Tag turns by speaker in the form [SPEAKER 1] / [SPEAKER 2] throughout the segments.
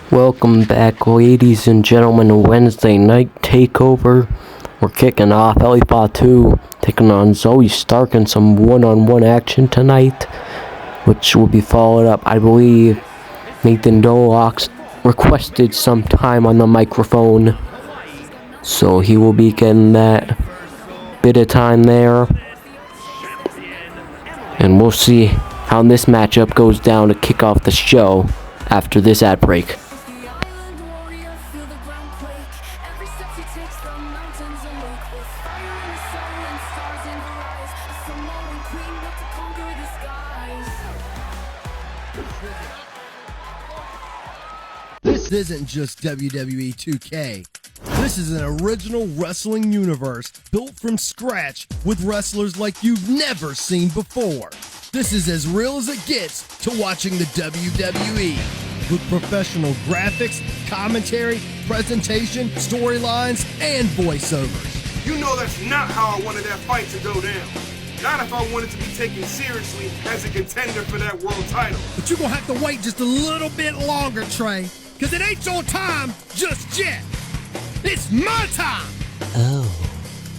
[SPEAKER 1] Welcome back, ladies and gentlemen, to Wednesday Night Takeover. We're kicking off Ellie Fatu taking on Zoe Stark in some one-on-one action tonight, which will be followed up, I believe. Nathan Dolox requested some time on the microphone, so he will be getting that bit of time there. And we'll see how this matchup goes down to kick off the show after this ad break.
[SPEAKER 2] This isn't just WWE 2K. This is an original wrestling universe built from scratch with wrestlers like you've never seen before. This is as real as it gets to watching the WWE. With professional graphics, commentary, presentation, storylines, and voiceovers.
[SPEAKER 3] You know that's not how I wanted that fight to go down. Not if I wanted to be taken seriously as a contender for that world title.
[SPEAKER 2] But you're gonna have to wait just a little bit longer, Trey. Cause it ain't your time just yet. It's my time!
[SPEAKER 4] Oh,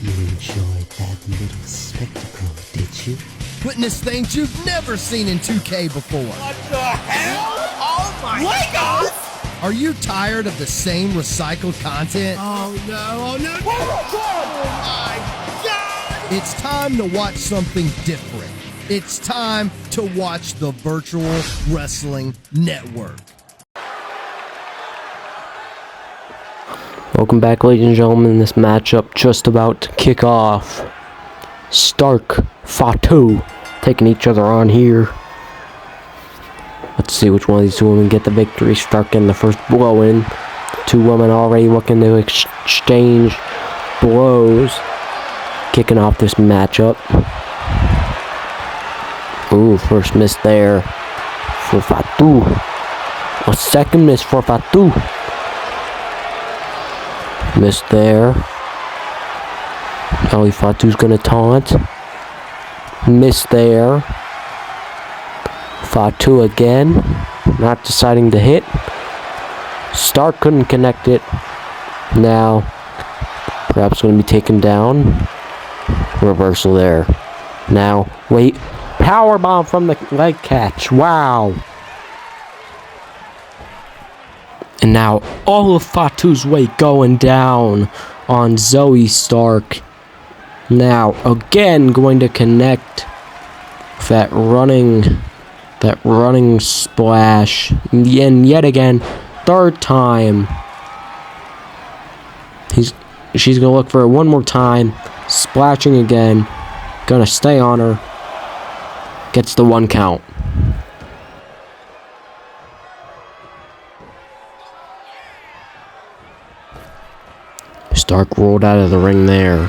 [SPEAKER 4] you enjoyed that little spectacle, did you?
[SPEAKER 2] Witness things you've never seen in 2K before.
[SPEAKER 3] What the hell? Oh my Legos!
[SPEAKER 2] Are you tired of the same recycled content?
[SPEAKER 3] Oh no. Oh my God!
[SPEAKER 2] It's time to watch something different. It's time to watch the Virtual Wrestling Network.
[SPEAKER 1] Welcome back, ladies and gentlemen. This matchup just about to kick off. Stark, Fatu taking each other on here. Let's see which one of these two women get the victory. Stark getting the first blow in. Two women already looking to exchange blows. Kicking off this matchup. Ooh, first miss there for Fatu. A second miss for Fatu. Missed there. Ellie Fatu's gonna taunt. Missed there. Fatu again. Not deciding to hit. Stark couldn't connect it. Now, perhaps gonna be taken down. Reversal there. Now, wait. Powerbomb from the leg catch. Wow. And now all of Fatu's weight going down on Zoe Stark. Now again going to connect that running splash. And yet again, third time. She's gonna look for it one more time. Splashing again. Gonna stay on her. Gets the 1 count. Stark rolled out of the ring there.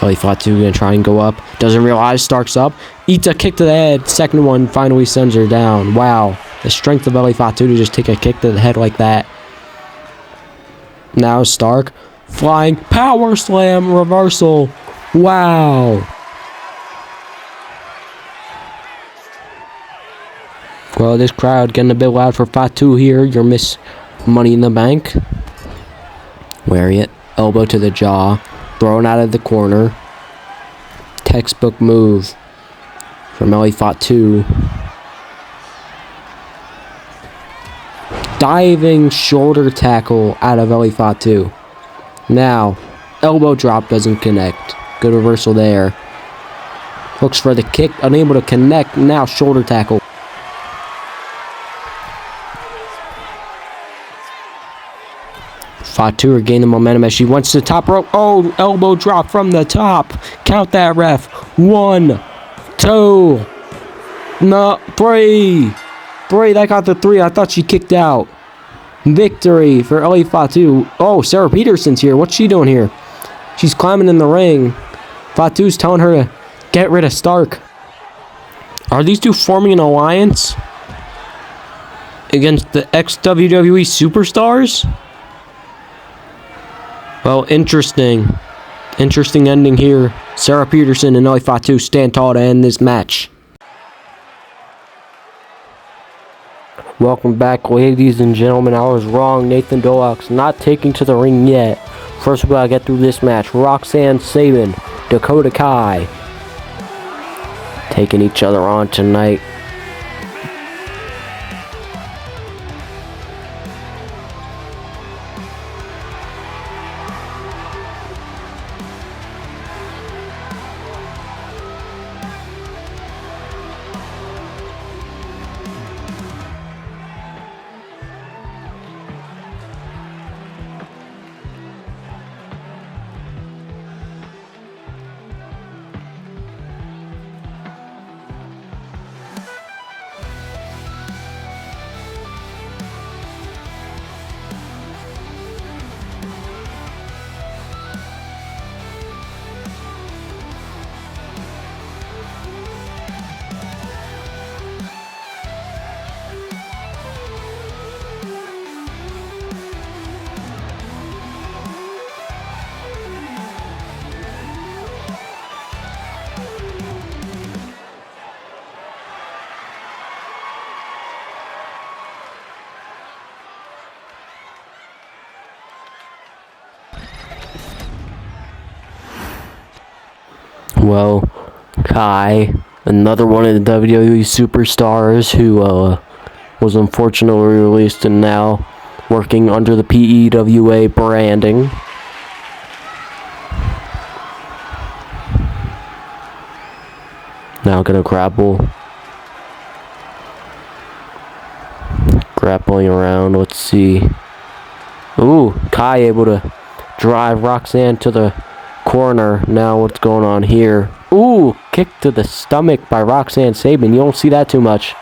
[SPEAKER 1] Ellie Fatu gonna try and go up. Doesn't realize Stark's up. Eats a kick to the head. Second one finally sends her down. Wow. The strength of Ellie Fatu to just take a kick to the head like that. Now Stark. Flying power slam reversal. Wow. Well, this crowd getting a bit loud for Fatu here. Your Miss Money in the Bank. Lariat. Elbow to the jaw, thrown out of the corner. Textbook move from Ellie Fatu. Diving shoulder tackle out of Ellie Fatu. Now, elbow drop doesn't connect. Good reversal there. Looks for the kick, unable to connect. Now shoulder tackle. Fatu regaining momentum as she wants to top rope. Oh, elbow drop from the top. Count that, ref. 1, 2, no, 3. 3, that got the 3. I thought she kicked out. Victory for Ellie Fatu. Oh, Sarah Peterson's here. What's she doing here? She's climbing in the ring. Fatu's telling her to get rid of Stark. Are these two forming an alliance against the ex-WWE superstars? Well, interesting ending here. Sarah Peterson and Ellie Fatu stand tall to end this match. Welcome back, ladies and gentlemen. I was wrong. Nathan Dolak's not taking to the ring yet. First, we gotta get through this match. Roxanne Sabin, Dakota Kai, taking each other on tonight. Well, Kai, another one of the WWE superstars who was unfortunately released and now working under the PEWA branding. Now gonna grappling around. Let's see. Ooh, Kai able to drive Roxanne to the corner. Now what's going on here? Ooh, kick to the stomach by Roxanne Sabin. You don't see that too much.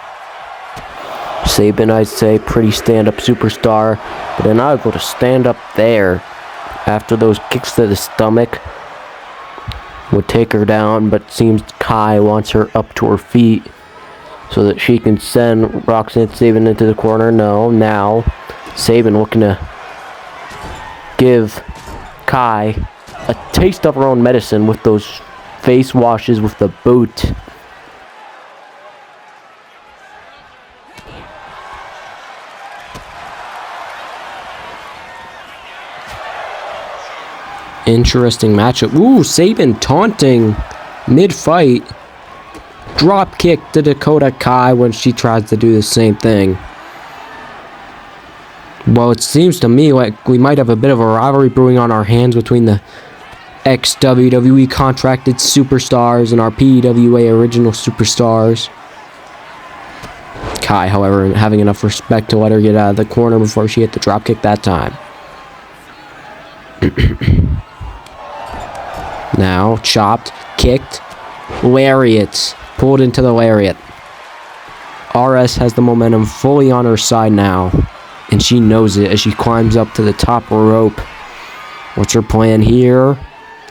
[SPEAKER 1] Sabin, I'd say, pretty stand-up superstar, but then not able to stand up there after those kicks to the stomach. Would take her down, but seems Kai wants her up to her feet so that she can send Roxanne Sabin into the corner. No, now Sabin looking to give Kai a taste of her own medicine with those face washes with the boot. Interesting matchup. Ooh, Sabin taunting mid-fight. Drop kick to Dakota Kai when she tries to do the same thing. Well, it seems to me like we might have a bit of a rivalry brewing on our hands between the ex-WWE contracted superstars and our PEWA original superstars. Kai, however, having enough respect to let her get out of the corner before she hit the dropkick that time. Now, chopped, kicked, lariats, pulled into the lariat. RS has the momentum fully on her side now, and she knows it as she climbs up to the top rope. What's her plan here?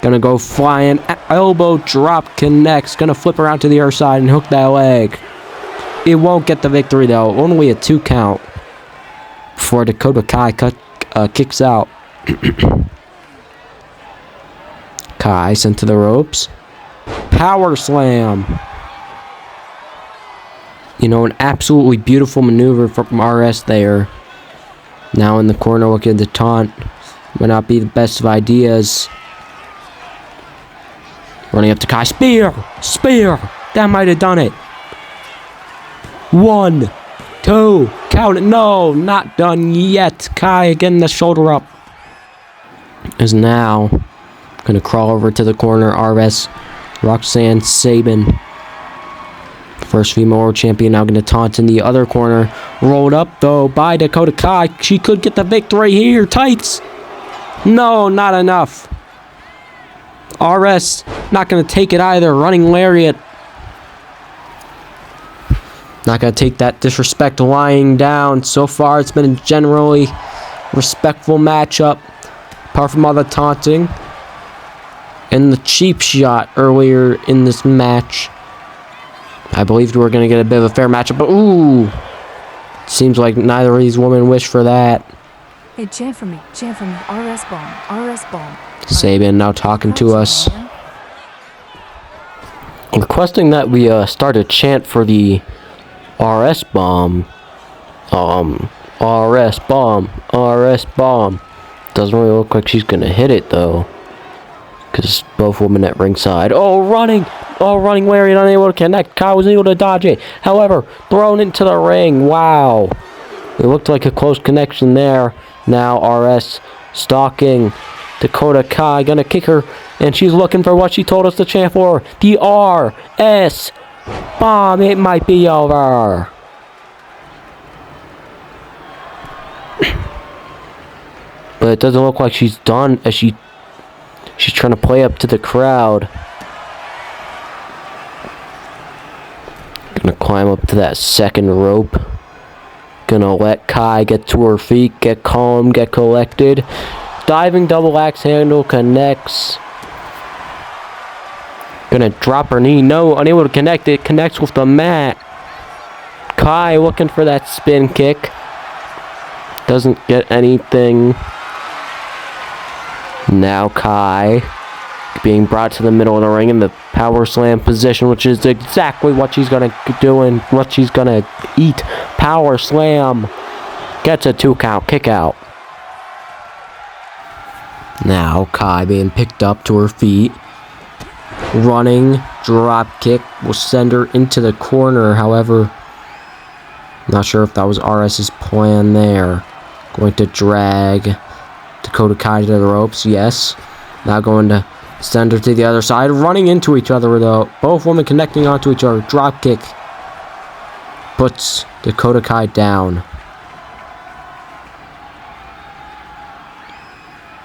[SPEAKER 1] Gonna go flying, elbow drop, connects, gonna flip around to the other side and hook that leg. It won't get the victory though, only a 2 count before Dakota Kai kicks out. Kai sent to the ropes. Power slam. You know, an absolutely beautiful maneuver from RS there. Now in the corner looking at the taunt. Might not be the best of ideas. Running up to Kai. Spear! Spear! That might have done it. 1, 2, count it. No, not done yet. Kai getting the shoulder up. Is now gonna crawl over to the corner. RS, Roxanne Sabin, first female world champion, now gonna taunt in the other corner. Rolled up though by Dakota Kai. She could get the victory here. Tights. No, not enough. RS not gonna take it either. Running lariat. Not gonna take that disrespect lying down. So far, it's been a generally respectful matchup, apart from all the taunting and the cheap shot earlier in this match. I believed we were gonna get a bit of a fair matchup, but ooh, seems like neither of these women wish for that.
[SPEAKER 5] Hey, chant for me, RS bomb, RS bomb.
[SPEAKER 1] Sabin now talking to us, requesting that we start a chant for the RS bomb. RS bomb. RS bomb. Doesn't really look like she's gonna hit it though. Because both women at ringside. Oh, running! Oh, running Larry, unable to connect. Kai was able to dodge it. However, thrown into the ring. Wow. It looked like a close connection there. Now RS stalking Dakota Kai. Gonna kick her. And she's looking for what she told us to chant for. The RS bomb. It might be over. But it doesn't look like she's done as she's trying to play up to the crowd. Gonna climb up to that second rope. Gonna let Kai get to her feet, get calm, get collected. Diving double axe handle connects. Gonna drop her knee. No, unable to connect. It connects with the mat. Kai looking for that spin kick. Doesn't get anything. Now Kai being brought to the middle of the ring in the power slam position, which is exactly what she's gonna do and what she's gonna eat. Power slam. Gets a 2 count, kick out. Now Kai being picked up to her feet. Running, drop kick will send her into the corner. However, not sure if that was RS's plan there. Going to drag Dakota Kai to the ropes, yes. Now going to send her to the other side. Running into each other though. Both women connecting onto each other. Drop kick. Puts Dakota Kai down.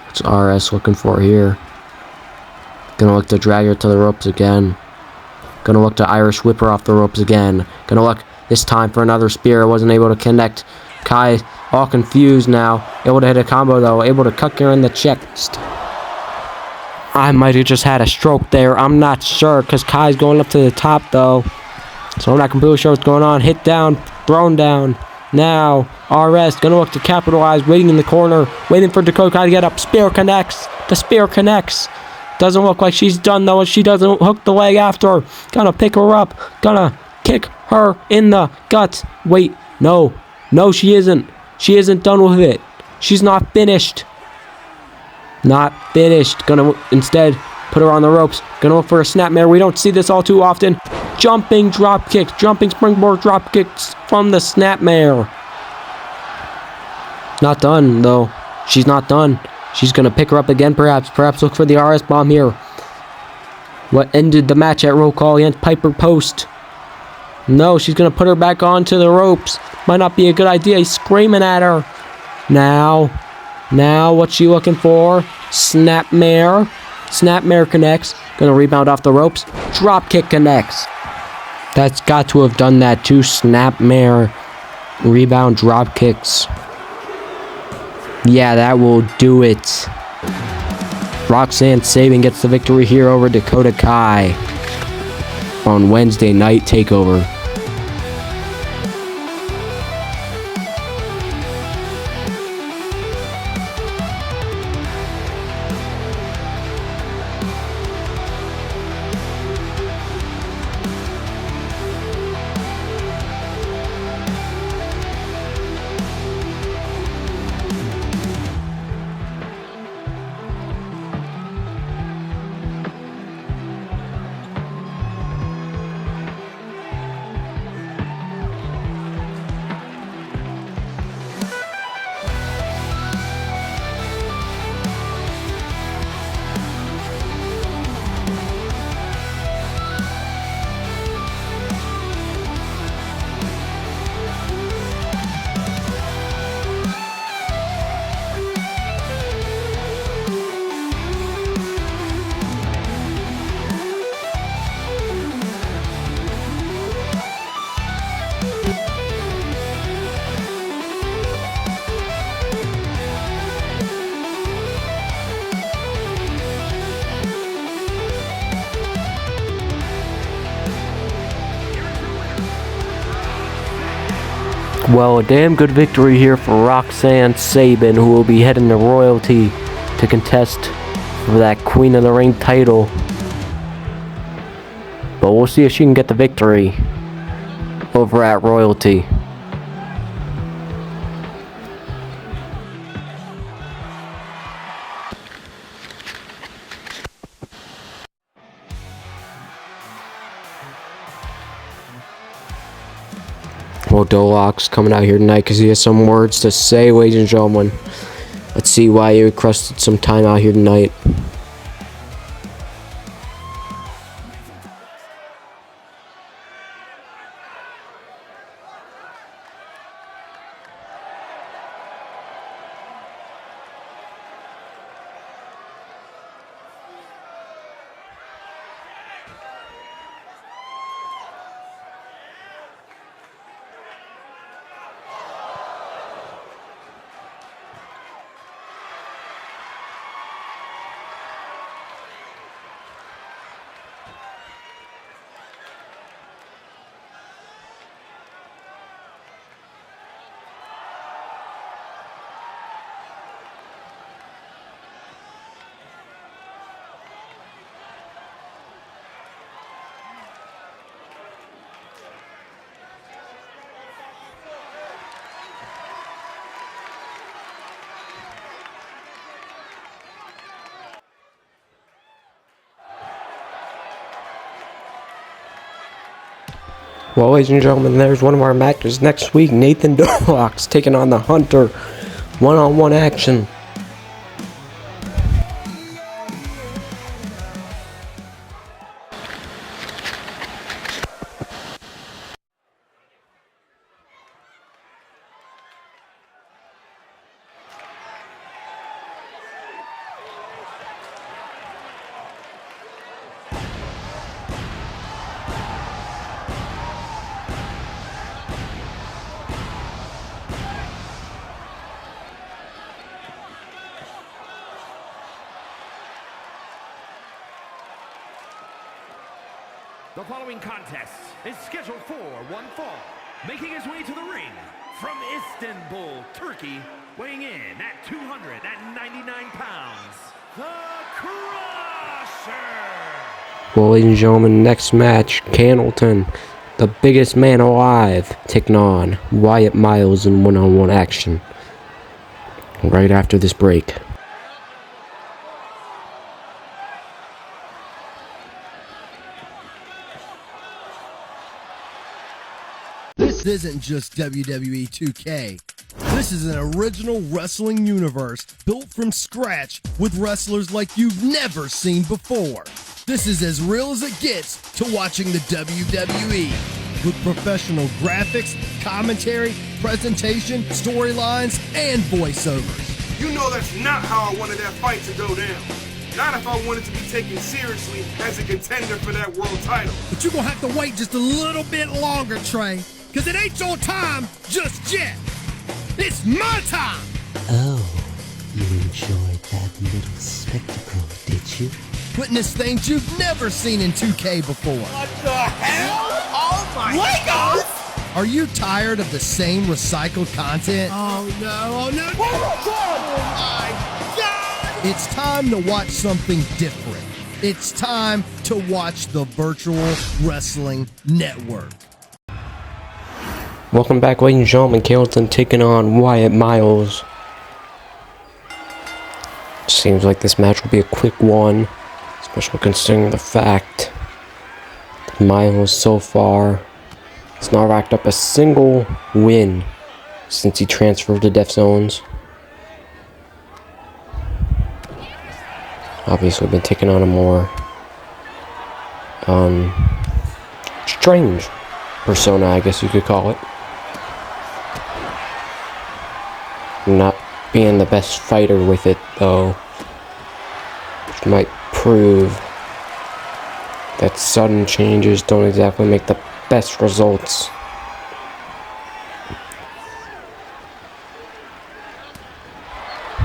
[SPEAKER 1] What's RS looking for here? Gonna look to drag her to the ropes again. Gonna look to Irish whip her off the ropes again. Gonna look this time for another spear. Wasn't able to connect. Kai all confused now. Able to hit a combo though. Able to cut her in the chest. I might have just had a stroke there. I'm not sure because Kai's going up to the top though. So I'm not completely sure what's going on. Hit down. Thrown down. Now RS gonna look to capitalize. Waiting in the corner. Waiting for Dakota Kai to get up. Spear connects. The spear connects. Doesn't look like she's done though. She doesn't hook the leg after. Gonna pick her up. Gonna kick her in the guts. Wait. No. No, she isn't. She isn't done with it. She's not finished. Not finished. Gonna instead put her on the ropes. Gonna look for a snapmare. We don't see this all too often. Jumping drop kicks. Jumping springboard drop kicks from the snapmare. Not done though. She's not done. She's gonna pick her up again perhaps. Perhaps look for the RS bomb here. What ended the match at roll call against Piper Post. No, she's gonna put her back onto the ropes. Might not be a good idea. He's screaming at her. Now, what's she looking for? Snapmare. Snapmare connects. Gonna rebound off the ropes. Drop kick connects. That's got to have done that too. Snapmare. Rebound drop kicks. Yeah, that will do it. Roxanne Sabin gets the victory here over Dakota Kai on Wednesday Night Takeover. Well, a damn good victory here for Roxanne Sabin, who will be heading to Royalty to contest for that Queen of the Ring title. But we'll see if she can get the victory over at Royalty. Well, Dolok's coming out here tonight because he has some words to say, ladies and gentlemen. Let's see why he requested some time out here tonight. Well, ladies and gentlemen, there's one of our matches next week. Nathan Dolok's taking on the Hunter. One-on-one action.
[SPEAKER 6] The following contest is scheduled for one fall. Making his way to the ring from Istanbul, Turkey, weighing in at 299 pounds, the Crusher!
[SPEAKER 1] Well, ladies and gentlemen, next match, Candleton, the biggest man alive, taking on Wyatt Miles in one-on-one action. Right after this break.
[SPEAKER 2] This isn't just WWE 2K. This is an original wrestling universe built from scratch with wrestlers like you've never seen before. This is as real as it gets to watching the WWE. With professional graphics, commentary, presentation, storylines, and voiceovers.
[SPEAKER 3] You know that's not how I wanted that fight to go down. Not if I wanted to be taken seriously as a contender for that world title.
[SPEAKER 2] But you're gonna have to wait just a little bit longer, Trey. Cause it ain't your time just yet. It's my time!
[SPEAKER 4] Oh, you enjoyed that little spectacle, did you?
[SPEAKER 2] Witness things you've never seen in 2K before.
[SPEAKER 7] What the hell? Oh my Legos!
[SPEAKER 2] Are you tired of the same recycled content?
[SPEAKER 7] Oh no, oh my god!
[SPEAKER 2] It's time to watch something different. It's time to watch the Virtual Wrestling Network.
[SPEAKER 1] Welcome back, ladies and gentlemen. Candleton taking on Wyatt Miles. Seems like this match will be a quick one, especially considering the fact that Miles so far has not racked up a single win since he transferred to Def Zones. Obviously been taking on a more strange persona, I guess you could call it. Not being the best fighter with it, though, which might prove that sudden changes don't exactly make the best results.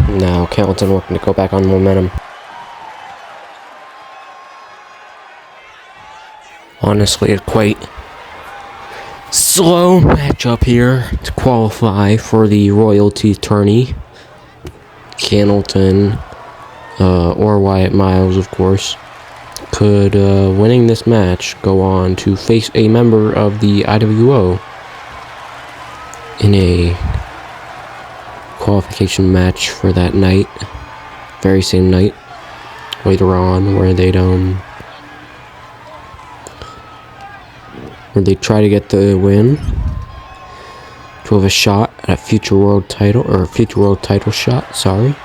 [SPEAKER 1] Now, Candleton looking to go back on momentum. Honestly, a quite slow matchup here to qualify for the royalty tourney. Candleton, or Wyatt Miles, of course, could, winning this match, go on to face a member of the IWO in a qualification match for that night, very same night, later on, where they'd, where they try to get the win. to have a shot at a future world title, or a future world title shot, sorry.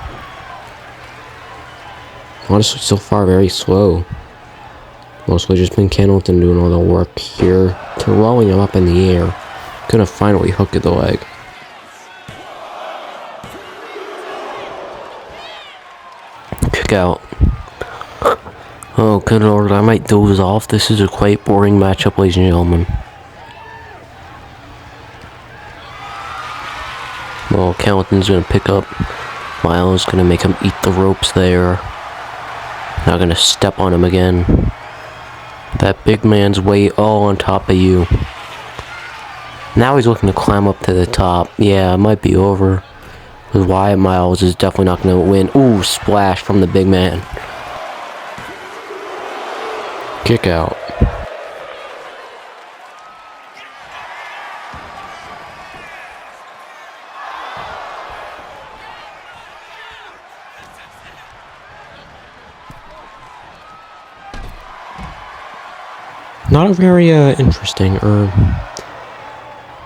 [SPEAKER 1] Honestly, so far, very slow. Mostly just been Candleton doing all the work here, to rolling him up in the air. Gonna finally hook at the leg. Kick out. Oh, good lord, I might doze off. This is a quite boring matchup, ladies and gentlemen. Well, Candleton's gonna pick up. Miles gonna make him eat the ropes there. Not gonna step on him again. That big man's way all on top of you. Now he's looking to climb up to the top. Yeah, it might be over. Because Wyatt Miles is definitely not going to win. Ooh, splash from the big man. Kick out. Not a very interesting, or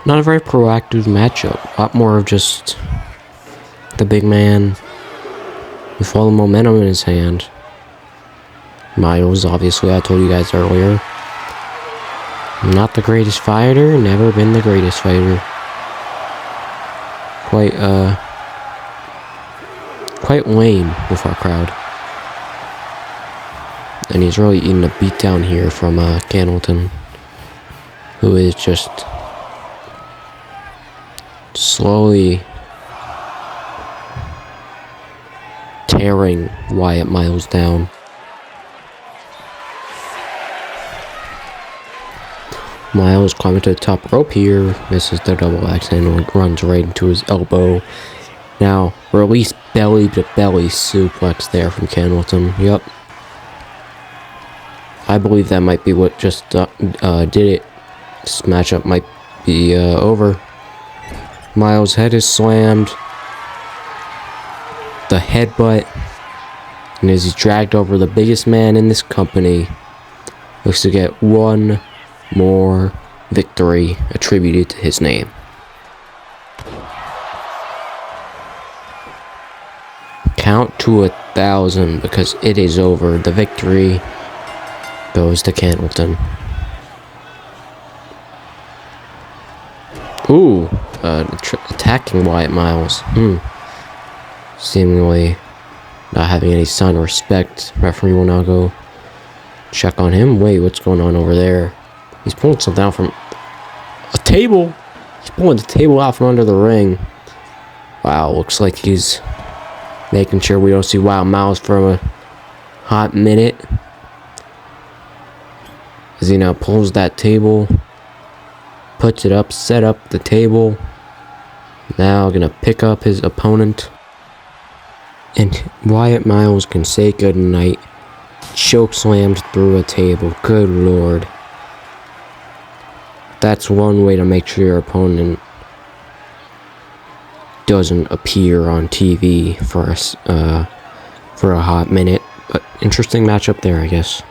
[SPEAKER 1] not a very proactive matchup. A lot more of just the big man with all the momentum in his hand. Miles, obviously, I told you guys earlier, not the greatest fighter, never been the greatest fighter. Quite lame with our crowd. And he's really eating a beat down here from Candleton, who is just slowly tearing Wyatt Miles down. Miles climbing to the top rope here, misses the double axe and runs right into his elbow. Now, release belly to belly suplex there from Candleton. Yep. I believe that might be what just did it. This matchup might be over. Miles' head is slammed. The headbutt. And as he's dragged over, the biggest man in this company looks to get one more victory attributed to his name. Count to 1,000 because it is over. The victory goes to Candleton. Ooh, attacking Wyatt Miles. Seemingly not having any sign of respect. Referee will now go check on him. Wait, what's going on over there? He's pulling something out from a table. He's pulling the table out from under the ring. Wow, looks like he's making sure we don't see Wyatt Miles for a hot minute. As he now pulls that table, puts it up, set up the table. Now gonna pick up his opponent. And Wyatt Miles can say goodnight. Choke slammed through a table. Good lord. That's one way to make sure your opponent doesn't appear on TV for a hot minute. But interesting matchup there, I guess.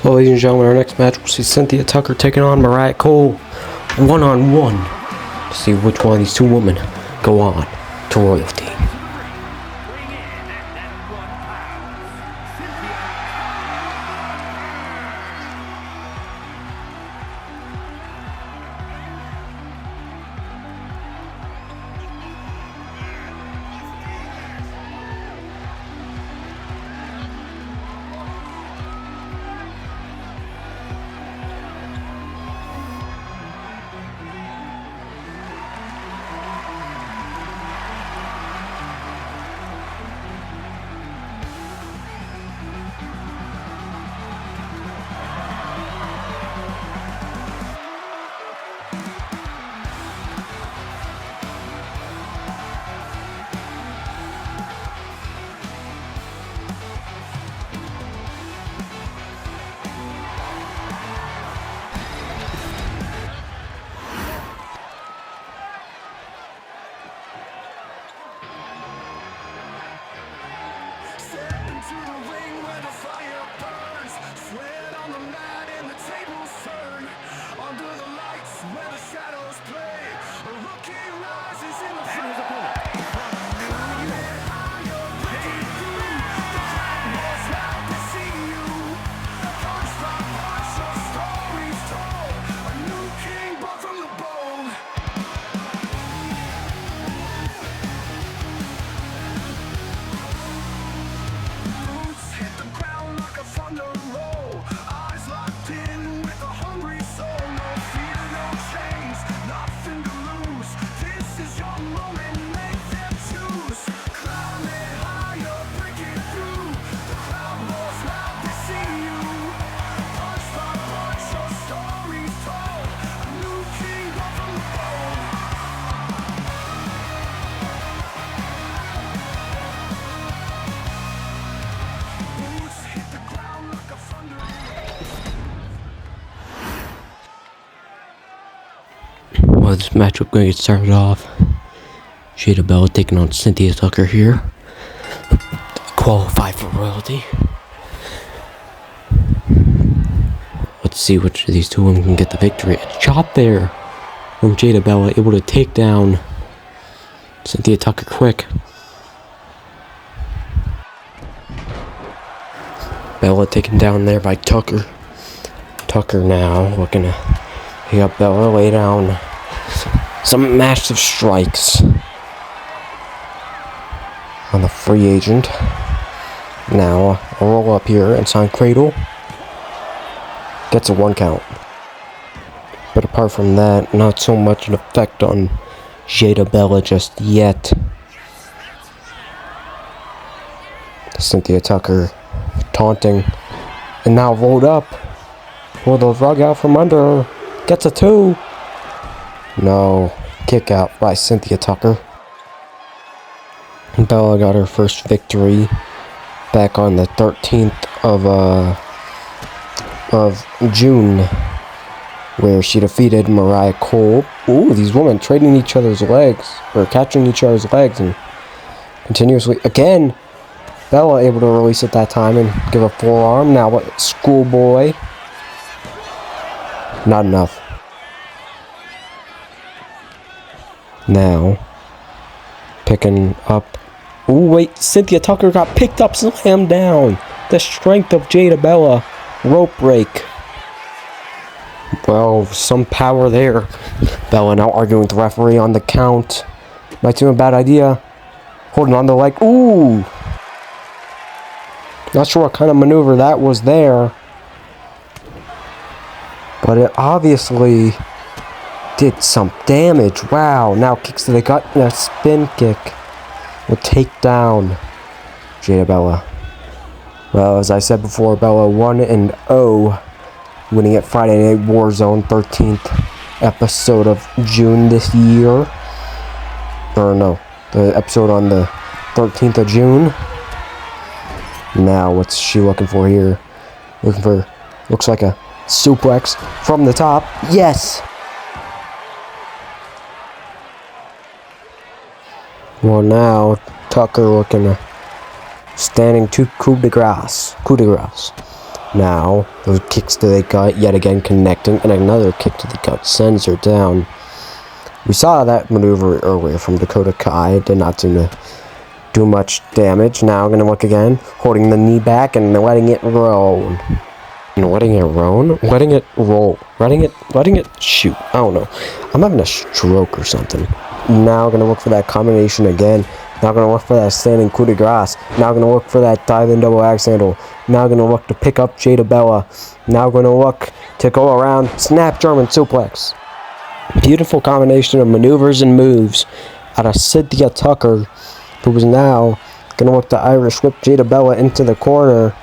[SPEAKER 1] Well, ladies and gentlemen, our next match will see Cynthia Tucker taking on Mariah Cole one-on-one to see which one of these two women go on to royalty. Well, this match we're going to get started off. Jada Bella taking on Cynthia Tucker here. Qualify for royalty. Let's see which of these two women can get the victory. A chop there from Jada Bella, able to take down Cynthia Tucker quick. Bella taken down there by Tucker. Tucker now looking to pick up Bella, lay down some massive strikes on the free agent. Now a roll up here inside Cradle. Gets a 1 count. But apart from that, not so much an effect on Jada Bella just yet. Cynthia Tucker taunting. And now rolled up. Pull the rug out from under her. Gets a 2. No. Kick out by Cynthia Tucker. Bella got her first victory back on the 13th of June, where she defeated Mariah Cole. Ooh, these women trading each other's legs, or catching each other's legs, and continuously, again, Bella able to release it that time and give a forearm. Now what? Schoolboy. Not enough. Now, picking up. Ooh, wait, Cynthia Tucker got picked up, slammed down. The strength of Jada Bella. Rope break. Well, some power there. Bella now arguing with the referee on the count. Might seem a bad idea. Holding on to the leg. Ooh! Not sure what kind of maneuver that was there. But it obviously did some damage. Wow. Now kicks to the gut and a spin kick will take down Jada Bella. Well, as I said before, Bella 1-0, winning at Friday Night Warzone, 13th episode of June this year. Or no, the episode on the 13th of June. Now, what's she looking for here? Looking for, looks like a suplex from the top. Yes! Well, now, Tucker looking to standing to coup de grace. Now, those kicks to the gut, yet again connecting, and another kick to the gut sends her down. We saw that maneuver earlier from Dakota Kai. It did not seem to do much damage. Now, going to look again, holding the knee back and letting it roll. Letting it roll? Letting it roll. Letting it shoot. I don't know. I'm having a stroke or something. Now, going to look for that combination again. Now going to look for that standing coup de grace. Now going to look for that diving double axe handle. Now going to look to pick up Jada Bella. Now going to look to go around. Snap German suplex. Beautiful combination of maneuvers and moves out of Cynthia Tucker, who is now going to look to Irish whip Jada Bella into the corner.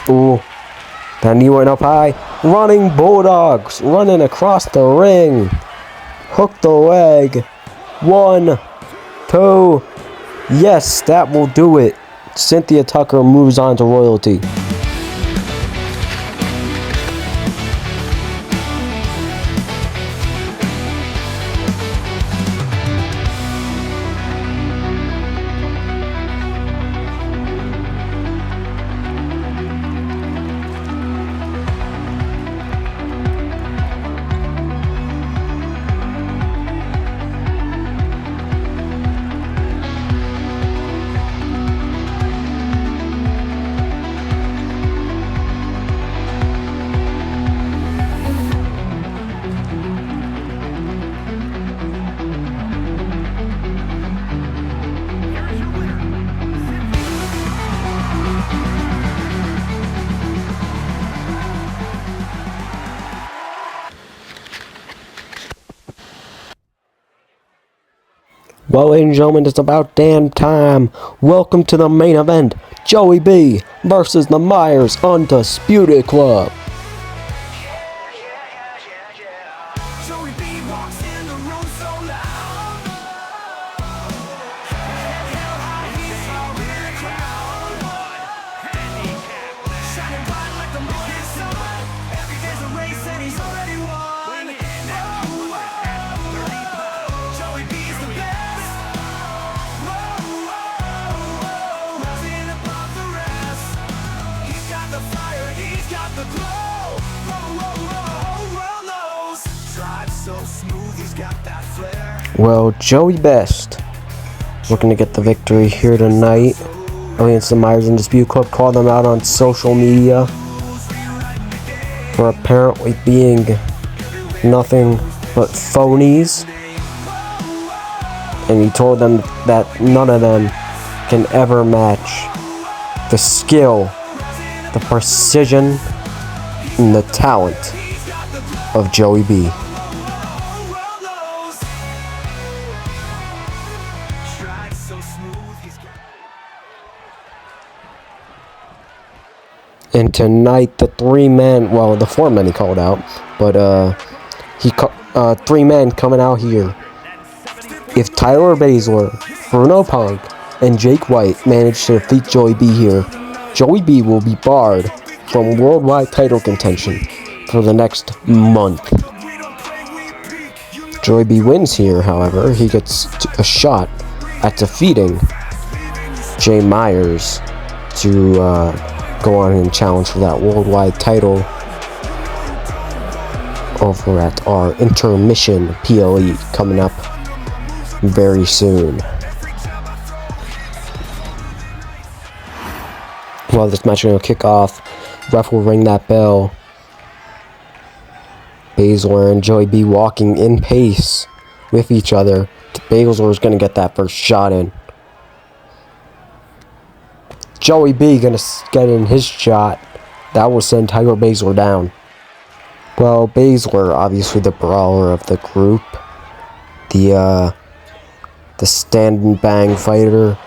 [SPEAKER 1] Ooh. That knee went up high. Running Bulldogs. Running across the ring. Hook the leg. 1, 2. Yes, that will do it. Cynthia Tucker moves on to royalty. Well, ladies and gentlemen, it's about damn time. Welcome to the main event. Joey B versus the Myers Undisputed Club.
[SPEAKER 7] Joey B walks in the room so loud. Hell high, he's all in the crowd. Shining bright like the morning sun. Every day's a race and
[SPEAKER 1] Well, Joey Best looking to get the victory here tonight against the Myers Dispute Club. Called them out on social media for apparently being nothing but phonies. And he told them that none of them can ever match the skill, the precision, and the talent of Joey B. And tonight, the four men he called out, but three men coming out here. If Tyler Baszler, Bruno Punk, and Jake White manage to defeat Joey B here, Joey B will be barred from worldwide title contention for the next month. Joey B wins here, however, he gets a shot at defeating Jay Myers to go on and challenge for that worldwide title over at our intermission PLE coming up very soon. Well, this match is going to kick off. Ref will ring that bell. Baszler and Joey B walking in pace with each other. Baszler is going to get that first shot in. Joey B going to get in his shot. That will send Tyler Baszler down. Well, Baszler, obviously the brawler of the group. The stand and bang fighter.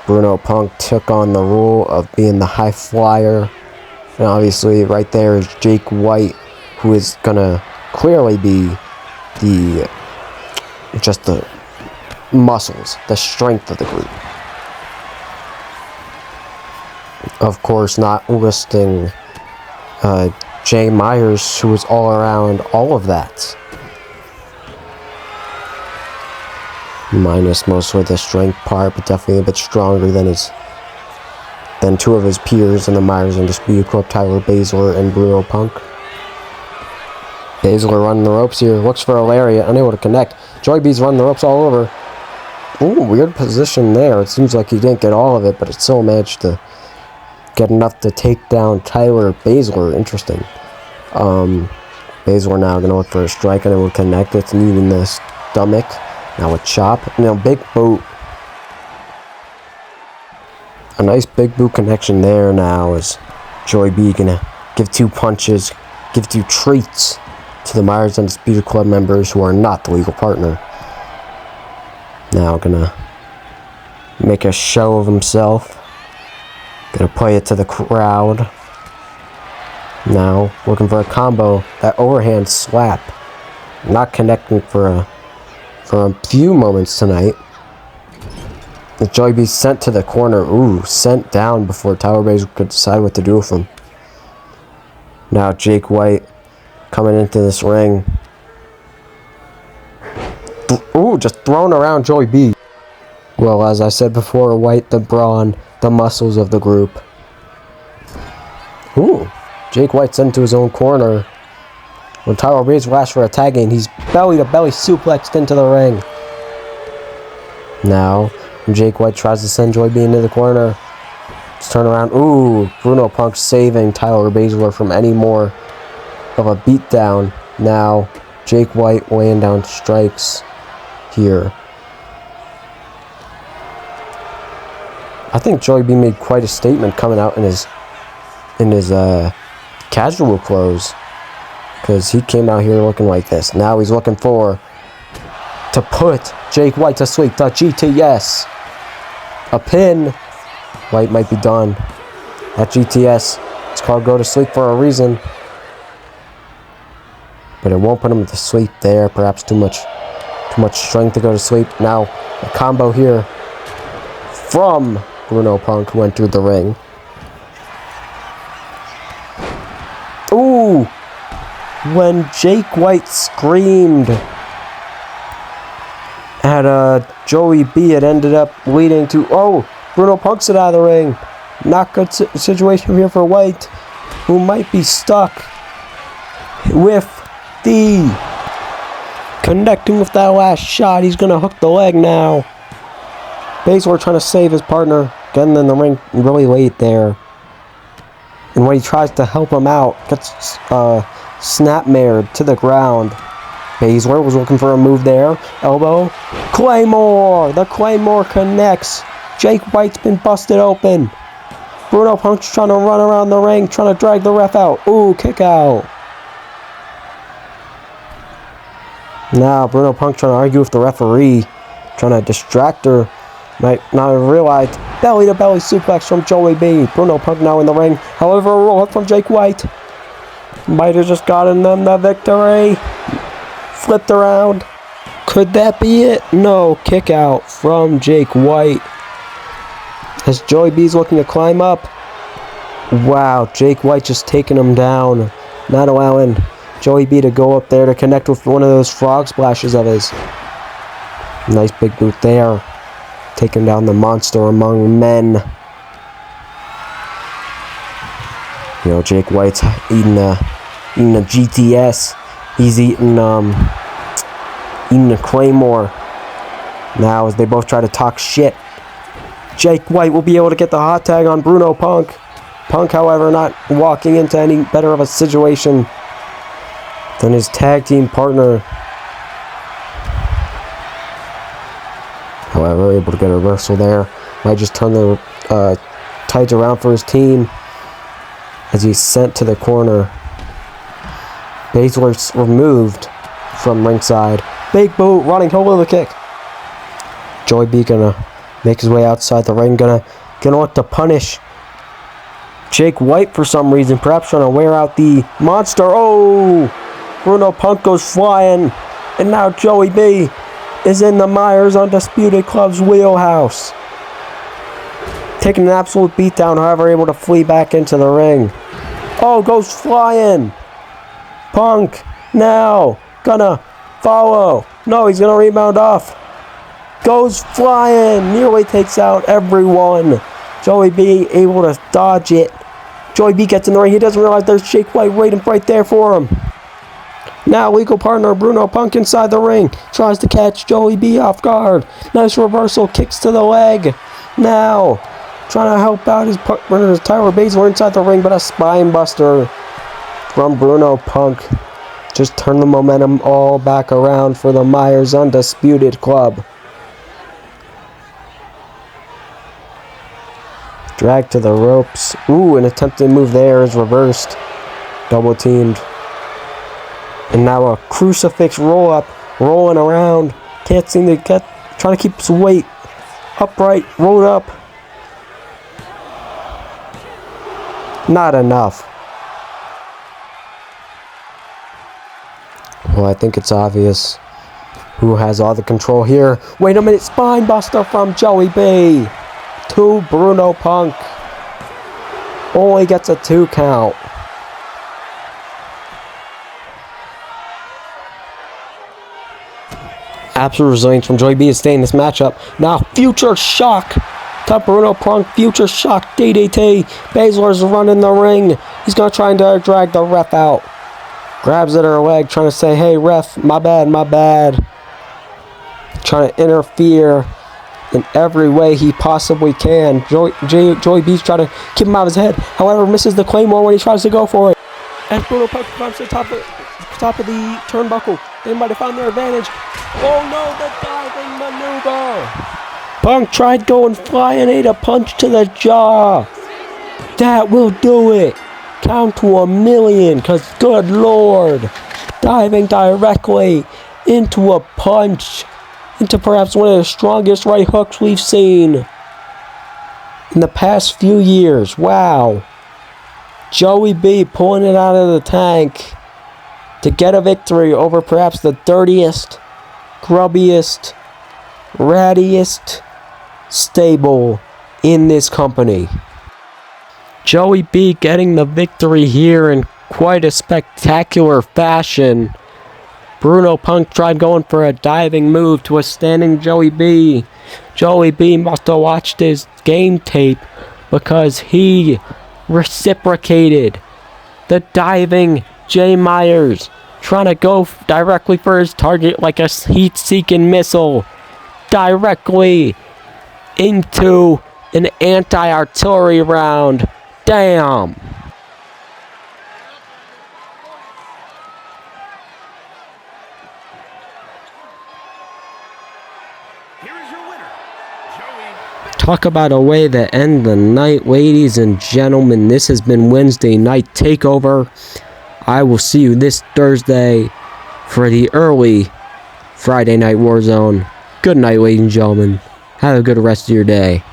[SPEAKER 1] Bruno Punk took on the role of being the high flyer. And obviously right there is Jake White, who is going to clearly be the muscles, the strength of the group. Of course, not listing Jay Myers, who was all around all of that. Minus mostly the strength part, but definitely a bit stronger than two of his peers in the Myers Dispute Club, Tyler Baszler and Bruno Punk. Baszler running the ropes here, looks for a lariat, unable to connect. Joey B's running the ropes all over. Ooh, weird position there. It seems like he didn't get all of it, but it still managed to get enough to take down Tyler Baszler. Interesting. Baszler now going to look for a strike, and it will connect. It's needing the stomach. Now a chop. Now big boot. A nice big boot connection there now as Joey B going to give two punches, give two treats to the Myers Undisputed Club members who are not the legal partner. Now going to make a show of himself. Gonna play it to the crowd. Now looking for a combo. That overhand slap. Not connecting for a few moments tonight. Joey B sent to the corner. Ooh, sent down before Tyler Baszler could decide what to do with him. Now Jake White coming into this ring. Ooh, just thrown around Joey B. Well, as I said before, White, the brawn, the muscles of the group. Ooh, Jake White sent to his own corner. When Tyler Baszler asks for a tag in, he's belly-to-belly suplexed into the ring. Now, Jake White tries to send Joey B into the corner. Let's turn around. Ooh, Bruno Punk saving Tyler Baszler from any more of a beatdown. Now, Jake White laying down strikes here. I think Joey B made quite a statement coming out in his casual clothes, because he came out here looking like this. Now he's looking to put Jake White to sleep. The GTS, a pin. White might be done. That GTS, it's called go to sleep for a reason, but it won't put him to sleep there. Perhaps too much strength to go to sleep. Now a combo here from Bruno Punk, who went through the ring. Ooh! When Jake White screamed at Joey B, it ended up leading to, Bruno Punk's it out of the ring. Not good situation here for White, who might be stuck with the Connecting with that last shot. He's going to hook the leg now. Baszler trying to save his partner. Getting in the ring really late there. And when he tries to help him out, gets snapmared to the ground. Baszler was looking for a move there. Elbow. Claymore! The Claymore connects. Jake White's been busted open. Bruno Punk's trying to run around the ring, trying to drag the ref out. Ooh, kick out. Now Bruno Punk trying to argue with the referee, trying to distract her. Might not have realized. Belly to belly suplex from Joey B. Bruno Punk now in the ring. However, a roll up from Jake White. Might have just gotten them the victory. Flipped around. Could that be it? No. Kick out from Jake White. As Joey B's looking to climb up. Wow, Jake White just taking him down. Not allowing Joey B to go up there to connect with one of those frog splashes of his. Nice big boot there. Taking down the monster among men. You know, Jake White's eating a GTS. He's eating a Claymore. Now as they both try to talk shit. Jake White will be able to get the hot tag on Bruno Punk. Punk, however, not walking into any better of a situation than his tag team partner. However, able to get a reversal there. Might just turn the tides around for his team as he's sent to the corner. Baszler's removed from ringside. Big boot, running toe kick. Joey B gonna make his way outside the ring. Gonna look to punish Jake White for some reason. Perhaps trying to wear out the monster. Oh! Bruno Punk goes flying. And now Joey B is in the Myers Undisputed Club's wheelhouse. Taking an absolute beatdown, however, able to flee back into the ring. Oh, goes flying. Punk now gonna follow. No, he's gonna rebound off. Goes flying. Nearly takes out everyone. Joey B able to dodge it. Joey B gets in the ring. He doesn't realize there's Jake White waiting right there for him. Now legal partner Bruno Punk inside the ring. Tries to catch Joey B off guard. Nice reversal. Kicks to the leg. Now trying to help out his partner Tyler Baszler inside the ring, but a spine buster from Bruno Punk. Just turn the momentum all back around for the Myers Undisputed Club. Drag to the ropes. Ooh, an attempted move there is reversed. Double teamed. And now a crucifix roll up. Rolling around. Can't seem to get. Trying to keep his weight upright. Rolled up. Not enough. Well, I think it's obvious who has all the control here. Wait a minute. Spine buster from Joey B. To Bruno Punk. Only gets a 2 count. Absolute resilience from Joey B is staying in this matchup. Now, future shock to Bruno Punk. Future shock DDT. Baszler's running the ring. He's going to try and drag the ref out. Grabs at her leg, trying to say, hey, ref, my bad, my bad. Trying to interfere in every way he possibly can. Joey B's trying to keep him out of his head. However, misses the Claymore when he tries to go for it. As Bruno Punk comes to the top of the turnbuckle. They might have found their advantage. Oh no, the diving maneuver. Punk tried going flying, ate a punch to the jaw. That will do it. Count to 1,000,000, because good lord. Diving directly into a punch. Into perhaps one of the strongest right hooks we've seen in the past few years. Wow. Joey B pulling it out of the tank to get a victory over perhaps the dirtiest, grubbiest, rattiest stable in this company. Joey B getting the victory here in quite a spectacular fashion. Bruno Punk tried going for a diving move to a standing Joey B. Joey B must have watched his game tape because he reciprocated the diving Jay Myers, trying to go directly for his target like a heat-seeking missile. Directly into an anti-artillery round. Damn. Talk about a way to end the night, ladies and gentlemen. This has been Wednesday Night Takeover. I will see you this Thursday for the early Friday Night Warzone. Good night, ladies and gentlemen. Have a good rest of your day.